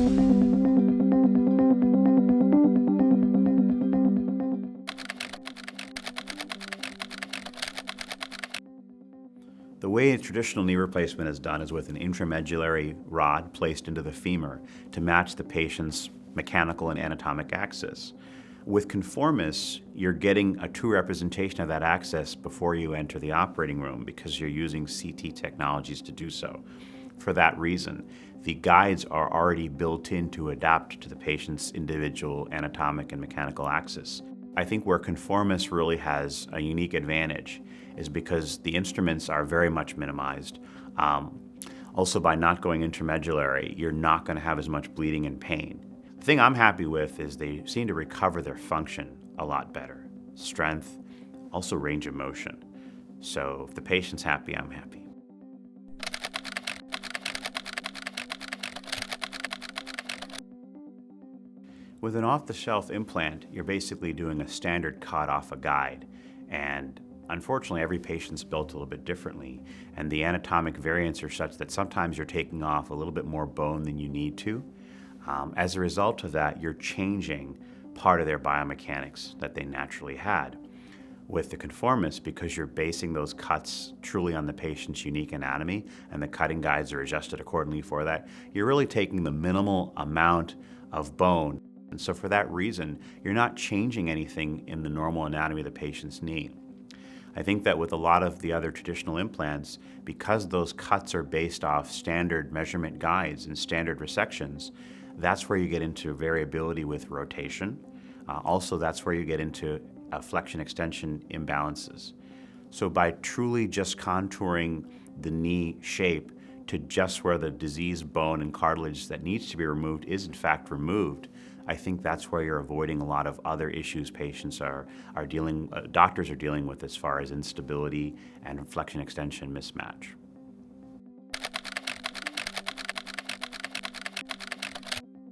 The way a traditional knee replacement is done is with an intramedullary rod placed into the femur to match the patient's mechanical and anatomic axis. With ConforMis, you're getting a true representation of that axis before you enter the operating room because you're using CT technologies to do so. For that reason, the guides are already built in to adapt to the patient's individual anatomic and mechanical axis. I think where ConforMis really has a unique advantage is because the instruments are very much minimized. Also, by not going intramedullary, you're not going to have as much bleeding and pain. The thing I'm happy with is they seem to recover their function a lot better. Strength, also range of motion. So if the patient's happy, I'm happy. With an off-the-shelf implant, you're basically doing a standard cut off a guide. And unfortunately, every patient's built a little bit differently. And the anatomic variants are such that sometimes you're taking off a little bit more bone than you need to. As a result of that, you're changing part of their biomechanics that they naturally had. With the ConforMis, because you're basing those cuts truly on the patient's unique anatomy and the cutting guides are adjusted accordingly for that, you're really taking the minimal amount of bone. And so for that reason, you're not changing anything in the normal anatomy of the patient's knee. I think that with a lot of the other traditional implants, because those cuts are based off standard measurement guides and standard resections, that's where you get into variability with rotation. Also, that's where you get into flexion extension imbalances. So by truly just contouring the knee shape to just where the diseased bone and cartilage that needs to be removed is in fact removed, I think that's where you're avoiding a lot of other issues doctors are dealing with as far as instability and flexion extension mismatch.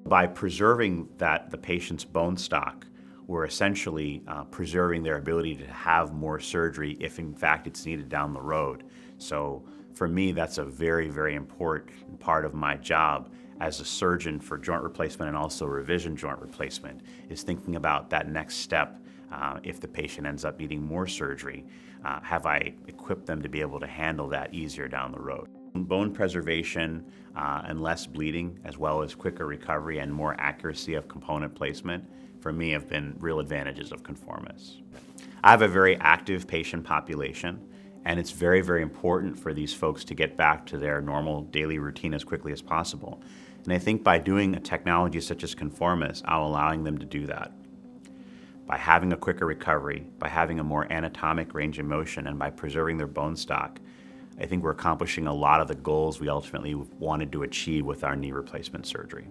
By preserving the patient's bone stock, we're essentially preserving their ability to have more surgery if in fact it's needed down the road. So for me, that's a very, very important part of my job as a surgeon for joint replacement and also revision joint replacement, is thinking about that next step. If the patient ends up needing more surgery, have I equipped them to be able to handle that easier down the road? Bone preservation and less bleeding, as well as quicker recovery and more accuracy of component placement, for me have been real advantages of ConforMis. I have a very active patient population, and it's very, very important for these folks to get back to their normal daily routine as quickly as possible. And I think by doing a technology such as ConforMis, I'm allowing them to do that. By having a quicker recovery, by having a more anatomic range of motion, and by preserving their bone stock, I think we're accomplishing a lot of the goals we ultimately wanted to achieve with our knee replacement surgery.